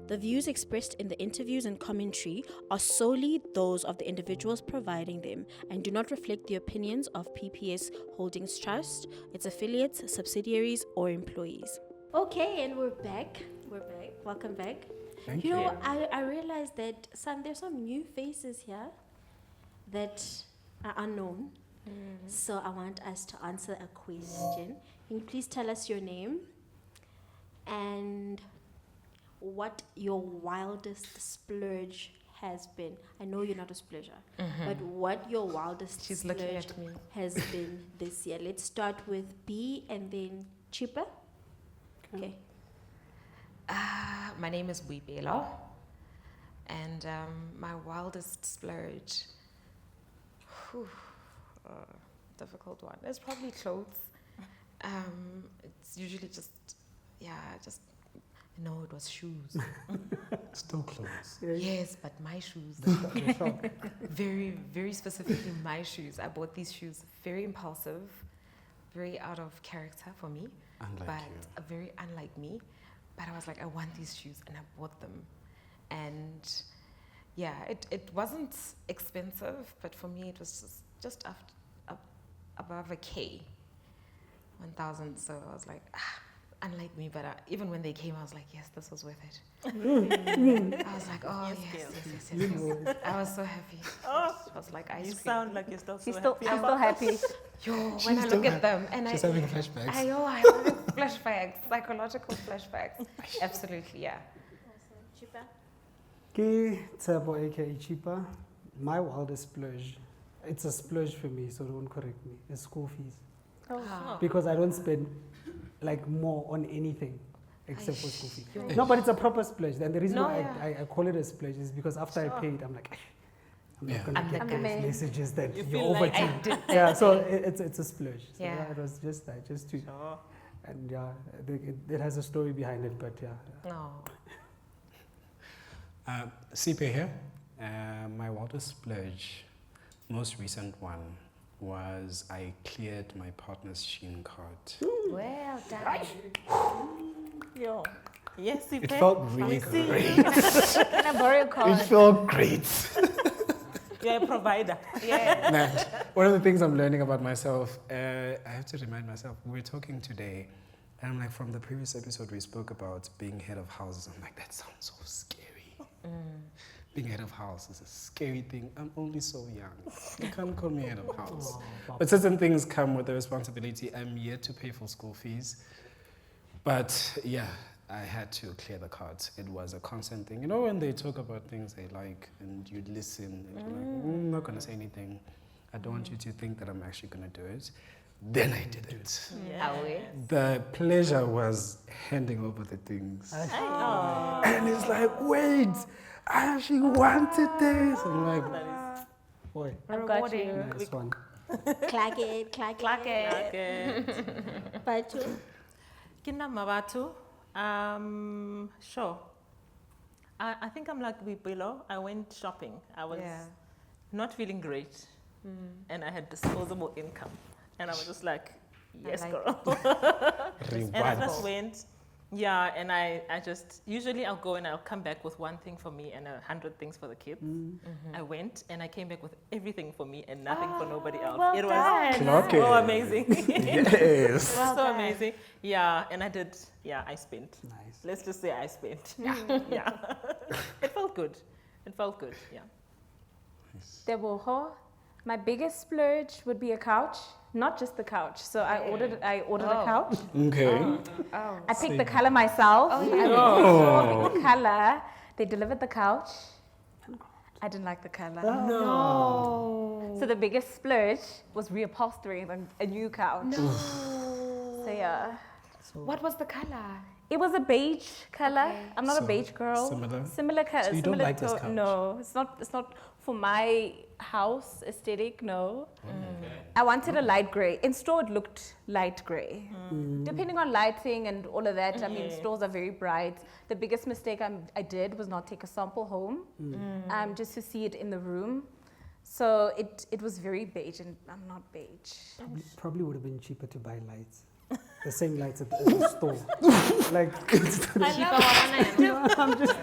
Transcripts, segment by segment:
The views expressed in the interviews and commentary are solely those of the individuals providing them and do not reflect the opinions of PPS Holdings Trust, its affiliates, subsidiaries, or employees. Okay, and we're back. Welcome back. Thank You know, I realized that there's some new faces here that are unknown. So I want us to answer a question. Can you please tell us your name and what your wildest splurge has been? I know you're not a splurger, but what your wildest She's looking splurge at me. has been this year? Let's start with B and then Chipa. Okay. My name is Wibelo, and my wildest splurge, difficult one. It's probably clothes. It's usually no, it was shoes. Still close. Yes, but my shoes. Very, very specifically my shoes. I bought these shoes very impulsive, very out of character for me, very unlike me. But I was like, I want these shoes, and I bought them. And yeah, it wasn't expensive, but for me it was just above a K, 1,000. So I was like, unlike me, but even when they came, I was like, yes, this was worth it. I was like, oh, yes. I was so happy. It was like ice cream. You sound like you're still so She's happy. still happy. Yo, when I look at them, and she's having flashbacks. I'm having flashbacks, psychological flashbacks. Absolutely, yeah. Chipa. Ke Tshepo aka Chipa, my wildest splurge, it's a splurge for me, so don't correct me, is school fees. Because I don't spend like more on anything except for school fees. No, but it's a proper splurge. And the reason why I call it a splurge is because after I paid, I'm like, I'm not gonna get those messages that You you're feel like I overdue. Yeah, so it's a splurge. So Yeah. it was just that, just to, Sure. and yeah, it has a story behind it, but yeah. No. CP here. My wildest splurge, most recent one, was I cleared my partner's Shein card. Well done. Yo. Yes, It felt really great. Can I borrow your card? It felt great. You're a provider. Yeah. Man, one of the things I'm learning about myself, I have to remind myself, we were talking today, and I'm like, from the previous episode we spoke about being head of houses, I'm like, that sounds so scary. Being head of house is a scary thing. I'm only so young. You can't call me head of house. But certain things come with the responsibility. I'm yet to pay for school fees. But yeah, I had to clear the cards. It was a constant thing. You know when they talk about things they like and you listen and you're like, I'm not going to say anything. I don't want you to think that I'm actually going to do it. Then I did it. The pleasure was handing over the things. And it's like, wait, I actually wanted this. I'm like, boy, I've got you. nice one. Clack it. Okay. Batu. Kina Mabatu. Sure. I think I'm like Wibelo. I went shopping. I was not feeling great. And I had disposable income. And I was just like, yes, girl. And I just went, and I just, usually I'll go and I'll come back with one thing for me and 100 things for the kids. I went and I came back with everything for me and nothing for nobody else. Well It was Clock so it. amazing. Yes. So amazing. Yeah, and I did, I spent. Nice. Let's just say I spent. Yeah. It felt good. Yeah. Deboho, my biggest splurge would be a couch. Not just the couch. So I ordered a couch. Okay. I picked the color myself. I picked the color. They delivered the couch. I didn't like the color. No. So the biggest splurge was reupholstering a new couch. No. So yeah. What was the color? It was a beige color. Okay. I'm not a So, beige girl. similar? color. So you don't like this couch? No, it's not for my house aesthetic. No. I wanted a light gray. In store, it looked light gray. Depending on lighting and all of that. I mean, stores are very bright. The biggest mistake I did was not take a sample home, just to see it in the room. So it was very beige, and I'm not beige. Probably would have been cheaper to buy lights. The same lights at the store. Like, Cheaper one. I'm just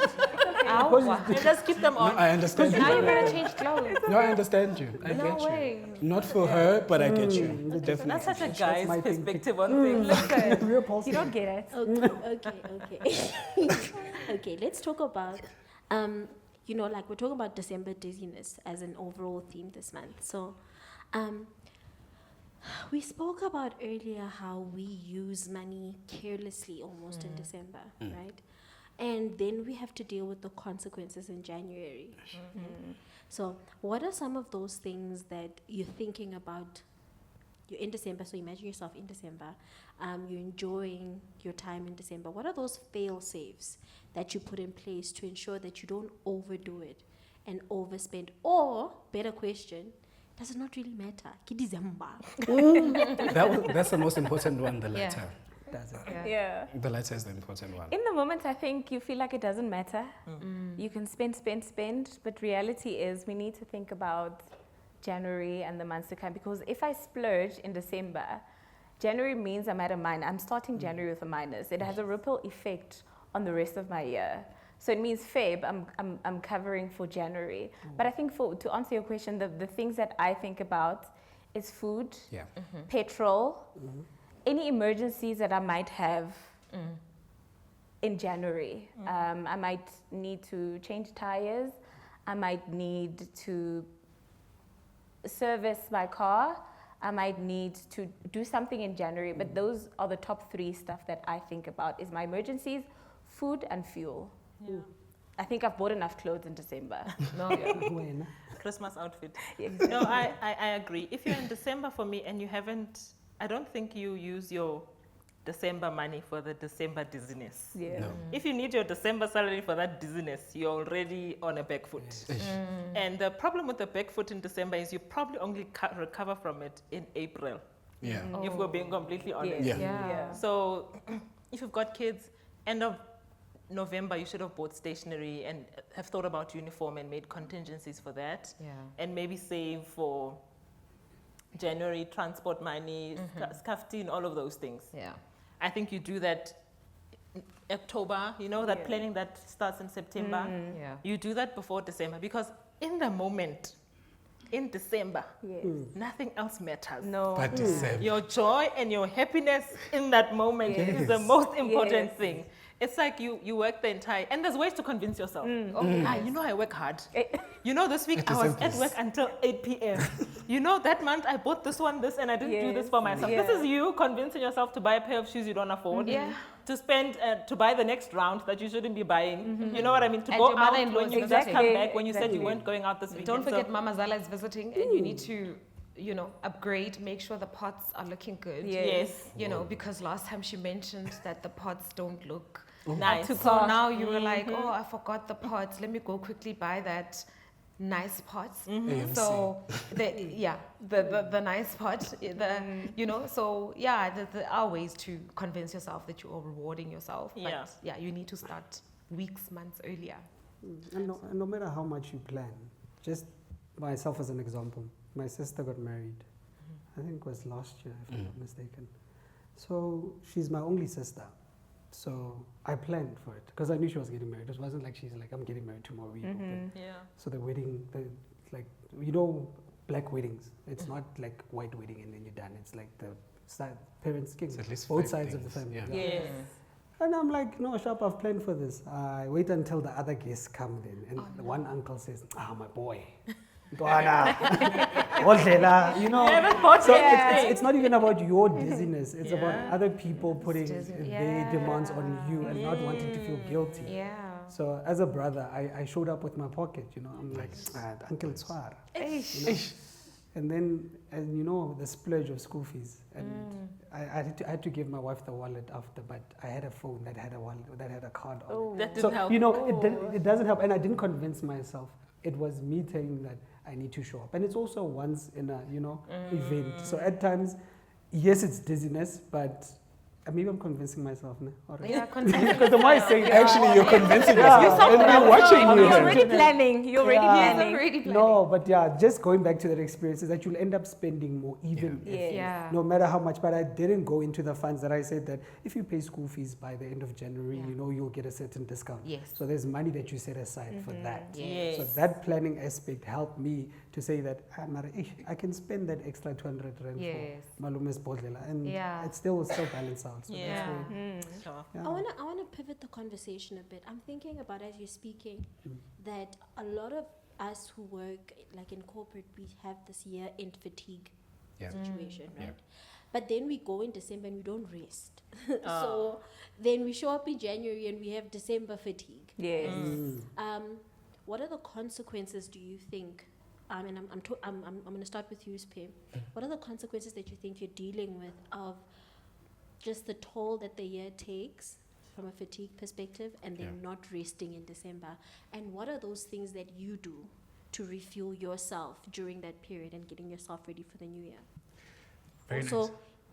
And just keep them No, on. I understand you. Now you're gonna change clothes. No, I understand you. I No get way. you. Not for her, but I get you. Definitely. That's such a That's guy's my thing. perspective on things. Listen, Real you positive. don't get it. Okay. Okay, let's talk about, like we're talking about December dizziness as an overall theme this month. So, we spoke about earlier how we use money carelessly almost in December, right? And then we have to deal with the consequences in January. So, what are some of those things that you're thinking about? You're in December, so imagine yourself in December. You're enjoying your time in December. What are those fail safes that you put in place to ensure that you don't overdo it and overspend? Or, better question, does it not really matter? Ki December. That's the most important one, the Yeah. letter. That's it. Yeah. The letter is the important one. In the moment, I think you feel like it doesn't matter. You can spend, but reality is we need to think about January and the months to come, because if I splurge in December, January means I'm at a minus. I'm starting January with a minus. It has a ripple effect on the rest of my year. So it means Feb, I'm covering for January. But I think to answer your question, the things that I think about is food, Yeah. petrol, any emergencies that I might have in January. I might need to change tires. I might need to service my car. I might need to do something in January. But those are the top 3 stuff that I think about is my emergencies, food and fuel. Yeah. I think I've bought enough clothes in December. No, yeah. When? Christmas outfit. Exactly. No, I agree. If you're in December for me and you haven't, I don't think you use your December money for the December dizziness. Yeah. No. If you need your December salary for that dizziness, you're already on a back foot. And the problem with the back foot in December is you probably only recover from it in April, Yeah. if we're being completely honest. Yes. Yeah. Yeah. So if you've got kids, end of November, you should have bought stationery and have thought about uniform and made contingencies for that. Yeah. And maybe save for January transport money, scarfteen, all of those things. Yeah. I think you do that in October, that planning that starts in September. Yeah. You do that before December, because in the moment, in December, Yes. nothing else matters. No. But December. Your joy and your happiness in that moment is the most important Yes. thing. It's like you work the entire, and there's ways to convince yourself. I work hard. This week I was at work until 8 p.m. That month I bought this, and I didn't do this for myself. Yeah. This is you convincing yourself to buy a pair of shoes you don't afford. Yeah. To spend, to buy the next round that you shouldn't be buying. You know what I mean? To And go your out mother-in-law when you just exactly. come back, when you said Exactly. you weren't going out this weekend. Don't So- forget Mama Zala is visiting and you need to, upgrade, make sure the pots are looking good. Yes. Because last time she mentioned that the pots don't look Nice. to So par. now you were like, oh, I forgot the pots. Let me go quickly buy that nice pot. AMC. So the nice pot. There are ways to convince yourself that you are rewarding yourself. But you need to start weeks, months earlier. And no matter how much you plan, just myself as an example, my sister got married, I think it was last year, if I'm not mistaken. So she's my only sister. So I planned for it because I knew she was getting married. It wasn't like she's like, I'm getting married tomorrow. Yeah. So the wedding, black weddings. It's not like white wedding and then you're done. It's like the parents king, It's at least both 5 sides of the things, family. yeah. Yes. And I'm like, no, Sharp, I've planned for this. I wait until the other guests come then. And the one uncle says, my boy. Dwana. Odlela, You haven't bought So anything. it's not even about your dizziness. It's about Yeah. other people putting dizzy. their demands on you and not wanting to feel guilty. Yeah. So as a brother, I showed up with my pocket, I'm like, Uncle Tswar. And then, the splurge of school fees. And I had to give my wife the wallet after, but I had a phone that had a wallet, that had a card on it. That So, didn't help. it doesn't help. And I didn't convince myself. It was me telling that I need to show up. And it's also once in a, event. So at times, yes, it's dizziness, but maybe I'm convincing myself now. Yeah, continue. Because the more I say Actually, you're convincing Yeah. yourself. You're And we're watching you. You're already planning. You're already Yeah. planning. Already planning. no, but yeah, just going back to that experience is that you'll end up spending more, even Yeah. if, Yeah. no matter how much. But I didn't go into the funds that I said that if you pay school fees by the end of January, Yeah. you know you'll get a certain discount. Yes. So there's money that you set aside for that. Yes. So that planning aspect helped me to say that I can spend that extra 200 rand Yes. for Malume's bodlela, and Yeah. it still will still balance out. So Yeah. that's why, Sure. yeah. I wanna pivot the conversation a bit. I'm thinking about, as you're speaking, that a lot of us who work like in corporate, we have this year-end fatigue Yeah. situation, Yeah. right? But then we go in December and we don't rest. So then we show up in January and we have December fatigue. Yes. What are the consequences, do you think? And I'm going to start with you, Spim. What are the consequences that you think you're dealing with of just the toll that the year takes from a fatigue perspective, and then Yeah. not resting in December? And what are those things that you do to refuel yourself during that period and getting yourself ready for the new year? Very also, nice.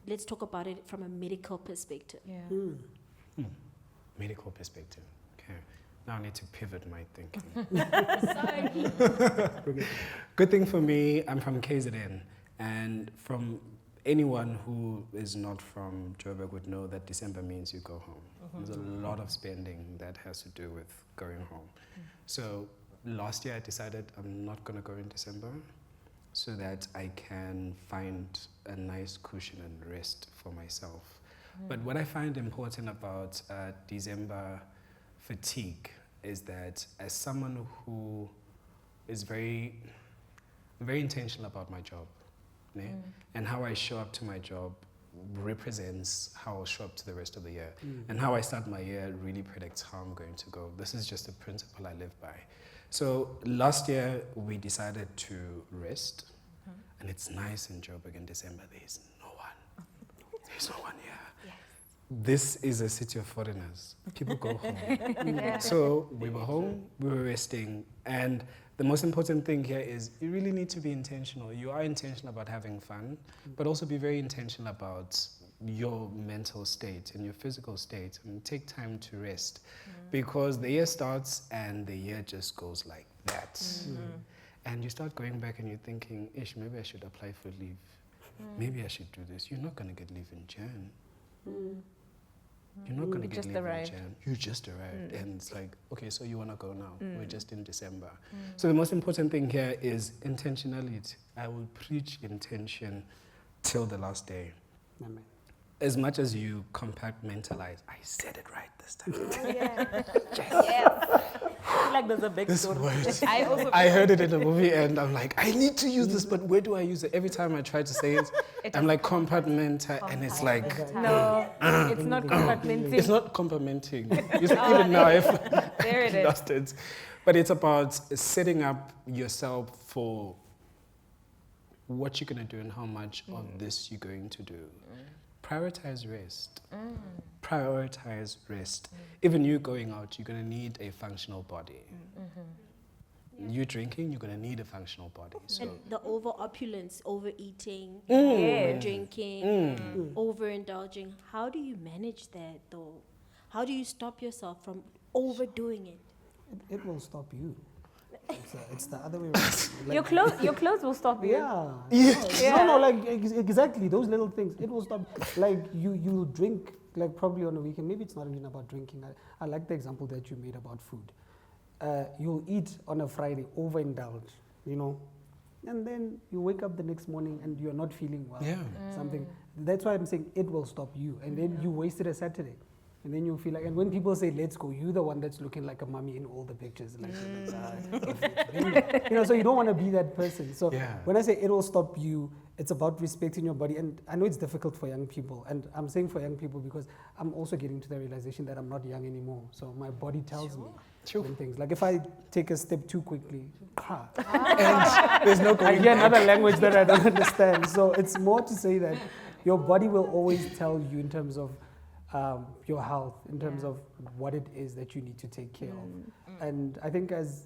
let's talk about it from a medical perspective. Yeah. Medical perspective. Okay. Now I need to pivot my thinking. Sorry. Good thing for me, I'm from KZN, and from anyone who is not from Joburg would know that December means you go home. There's a lot of spending that has to do with going home. So last year I decided I'm not going to go in December so that I can find a nice cushion and rest for myself. But what I find important about December fatigue is that as someone who is very intentional about my job, ne? And how I show up to my job represents how I'll show up to the rest of the year. And how I start my year really predicts how I'm going to go. This is just a principle I live by. So last year we decided to rest, and it's nice in Joburg in December. There's no one. There's no one here. This is a city of foreigners. People go home. So we were home, we were resting, and the most important thing here is you really need to be intentional. You are intentional about having fun, but also be very intentional about your mental state and your physical state, and take time to rest, because the year starts and the year just goes like that. And you start going back and you're thinking, ish, maybe I should apply for leave. Maybe I should do this. You're not going to get leave in Jan. You're not going to get just leave arrived. in Jan. You just arrived. And it's like, okay, so you want to go now. We're just in December. So the most important thing here is intentionality. I will preach intention till the last day. Amen. As much as you compartmentalize, I said it right this time. I feel like there's a big This story. word. I I heard it in a movie and I'm like, I need to use this, but where do I use it? Every time I try to say it, I'm like compartmentalize, and it's like, No, it's not compartmenting. it's not compartmenting. You see, even now I've There it is. lost it. But it's about setting up yourself for what you're going to do and how much of this you're going to do. Prioritize rest. Prioritize rest. Even you going out, you're going to need a functional body. You drinking, you're going to need a functional body. So And the over opulence, overeating, Yes. drinking, overindulging. How do you manage that though? How do you stop yourself from overdoing it? It will stop you. It's the other way around. Like, Your clothes will stop you. yeah. No, like exactly those little things. It will stop. Like you drink like probably on a weekend. Maybe it's not even about drinking. I like the example that you made about food. You'll eat on a Friday, overindulge, you know, and then you wake up the next morning and you're not feeling well. Yeah. Something. That's why I'm saying it will stop you, and then you wasted a Saturday. And then you feel like, and when people say, let's go, you're the one that's looking like a mummy in all the pictures. Like, you know, so you don't want to be that person. So Yeah. when I say it will stop you, it's about respecting your body. And I know it's difficult for young people. And I'm saying for young people because I'm also getting to the realization that I'm not young anymore. So my body tells me certain things. Like if I take a step too quickly, and there's no I going hear back. another language that I don't understand. So it's more to say that your body will always tell you in terms of your health, in terms of what it is that you need to take care of. And I think as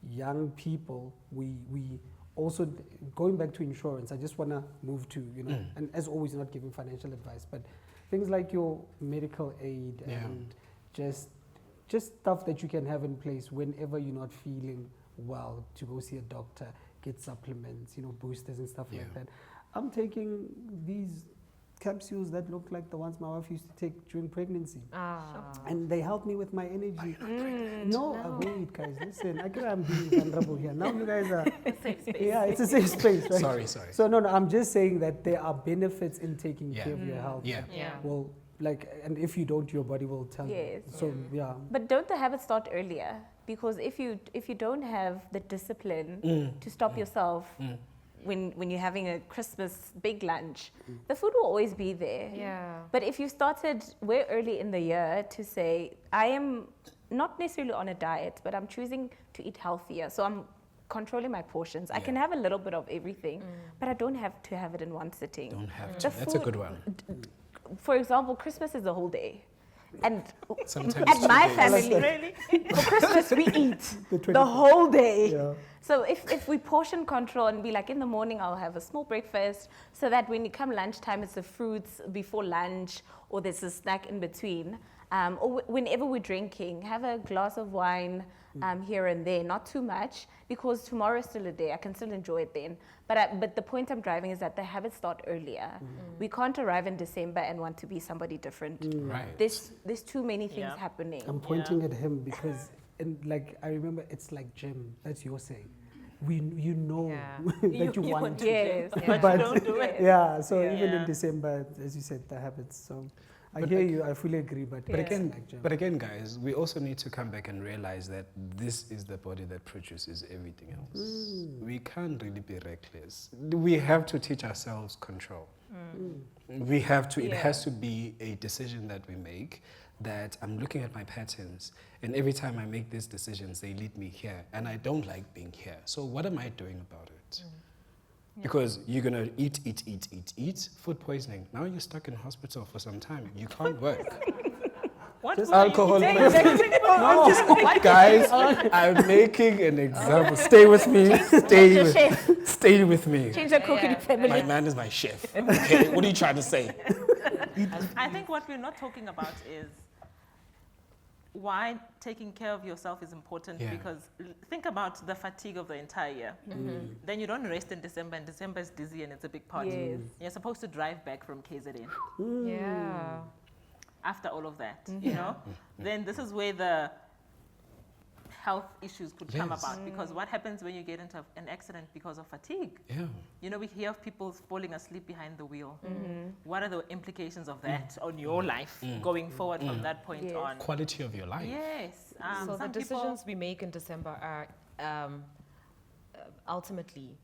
young people, we also, going back to insurance, I just want to move to, you know, and as always, not giving financial advice, but things like your medical aid and just stuff that you can have in place whenever you're not feeling well, to go see a doctor, get supplements, boosters and stuff like that. I'm taking these capsules that look like the ones my wife used to take during pregnancy. And they help me with my energy. Wait, guys, listen. I'm being vulnerable here. Now you guys are... Safe space. Yeah, it's a safe space, right? Sorry. So no, I'm just saying that there are benefits in taking care of your health. Yeah. Well, and if you don't, your body will tell you. So, But don't the habits start earlier? Because if you don't have the discipline to stop yourself when you're having a Christmas big lunch, the food will always be there. Yeah. But if you started way early in the year to say, I am not necessarily on a diet, but I'm choosing to eat healthier, so I'm controlling my portions. I can have a little bit of everything, but I don't have to have it in one sitting. Don't have to. That's a good one. For example, Christmas is the whole day. And Sometimes at my 2 days. family, for Christmas we eat the whole day. Yeah. So if we portion control and be like, in the morning I'll have a small breakfast, so that when you come lunchtime it's the fruits before lunch, or there's a snack in between. Or whenever we're drinking, have a glass of wine here and there, not too much, because tomorrow is still a day. I can still enjoy it then. But the point I'm driving is that the habits start earlier. We can't arrive in December and want to be somebody different. Right. There's too many things happening. I'm pointing at him because, I remember it's like gym. That's your saying. You know that you want to. Yes. But you don't do it. Yeah, so Yeah. even in December, as you said, the habits. So I hear you, I fully agree. But again, guys, we also need to come back and realize that this is the body that produces everything else. We can't really be reckless. We have to teach ourselves control. We have to, it has to be a decision that we make, that I'm looking at my patterns, and every time I make these decisions, they lead me here, and I don't like being here. So what am I doing about it? Because you're going to eat, food poisoning. Now you're stuck in hospital for some time. You can't work. What Just food are you alcohol eating? poisoning. Guys, I'm making an example. Stay with me. Stay with me. Change the cook in your family. My man is my chef. Okay, what are you trying to say? I think what we're not talking about is why taking care of yourself is important, because think about the fatigue of the entire year. Then you don't rest in December, and December is dizzy and it's a big party. Yes. You're supposed to drive back from KZN Yeah. after all of that, you know? Then this is where the health issues could come about, because what happens when you get into an accident because of fatigue? Yeah. You know, we hear of people falling asleep behind the wheel. What are the implications of that on your life going forward from that point on? Quality of your life. Yes. So the some decisions we make in December are ultimately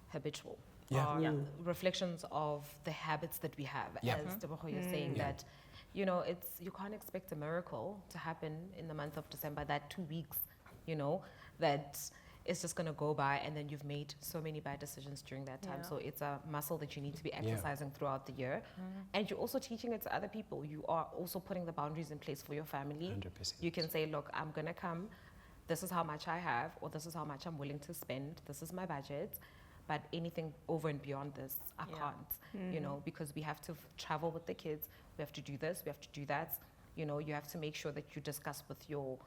habitual. Yeah. Reflections of the habits that we have. As Tebogo, you're saying that, you know, you can't expect a miracle to happen in the month of December, that 2 weeks, you know, that it's just going to go by, and then you've made so many bad decisions during that time. So it's a muscle that you need to be exercising throughout the year. And you're also teaching it to other people. You are also putting the boundaries in place for your family. 100%. You can say, look, I'm going to come. This is how much I have, or this is how much I'm willing to spend. This is my budget. But anything over and beyond this, I can't, you know, because we have to travel with the kids. We have to do this, we have to do that. You know, you have to make sure that you discuss with your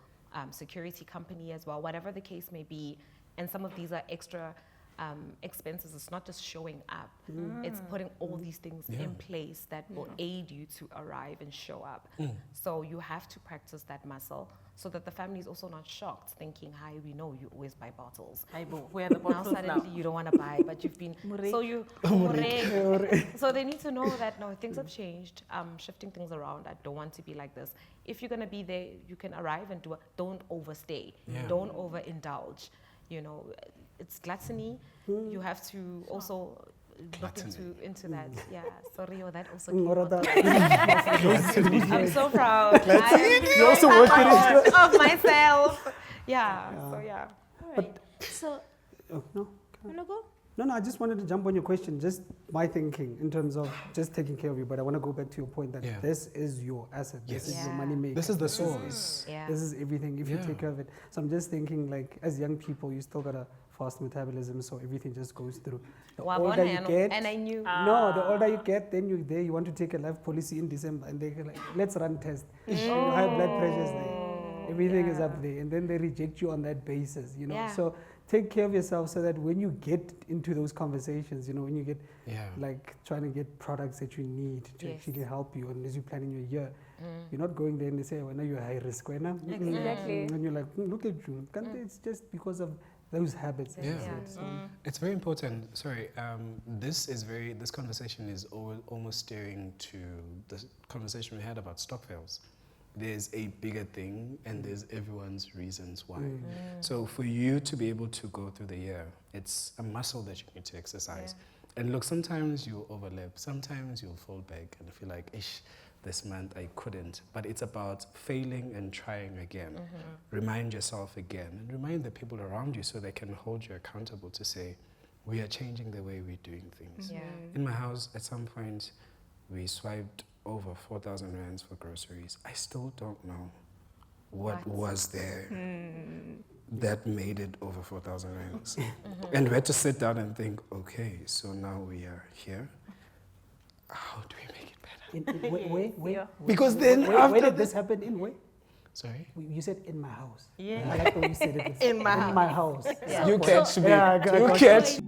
security company as well, whatever the case may be. And some of these are extra expenses. It's not just showing up. It's putting all these things in place that will aid you to arrive and show up. So you have to practice that muscle, so that the family is also not shocked, thinking, hi, we know you always buy bottles. Where are the Now bottles suddenly you don't want to buy, but you've been, so they need to know that, no, things have changed. I'm shifting things around. I don't want to be like this. If you're going to be there, you can arrive and do it. Don't overstay. Don't overindulge. You know, it's gluttony. You have to also look into that. Yeah, sorry, that also came out. I'm so proud. You also work with it. Of myself. Yeah. So yeah. So, No. you wanna go? No, I just wanted to jump on your question, just my thinking in terms of just taking care of you. But I want to go back to your point that this is your asset. This is your money maker. This is the source. This is everything if you take care of it. So I'm just thinking, like, as young people, you still got to fast metabolism, so everything just goes through. The Wa older bona you yaanong, get, and I knew. no, the older you get, then you want to take a life policy in December, and they go like, let's run test. Your high blood pressure is there. Everything is up there, and then they reject you on that basis, you know. Yeah. So take care of yourself so that when you get into those conversations, you know, when you get like trying to get products that you need to actually help you, and as you're planning your year, you're not going there and they say, "Well, now you're high risk, when Exactly. and you're like, look at you. It's just because of those habits. Yeah. So, It's very important. Sorry, this conversation is almost steering to the conversation we had about stock fails. There's a bigger thing, and there's everyone's reasons why. So for you to be able to go through the year, it's a muscle that you need to exercise. And look, sometimes you'll overlap, sometimes you'll fall back and feel like, ish, this month I couldn't. But it's about failing and trying again. Remind yourself again, and remind the people around you so they can hold you accountable to say, we are changing the way we're doing things. In my house, at some point, we swiped over 4,000 rands for groceries. I still don't know what was there that made it over 4,000 rands. And we had to sit down and think, okay, so now we are here. How do we make it better? wait. Because then Where did this happen in? Where? Sorry? You said in my house. Yeah. I like the way you said it. In my house. You catch me. Yeah, You catch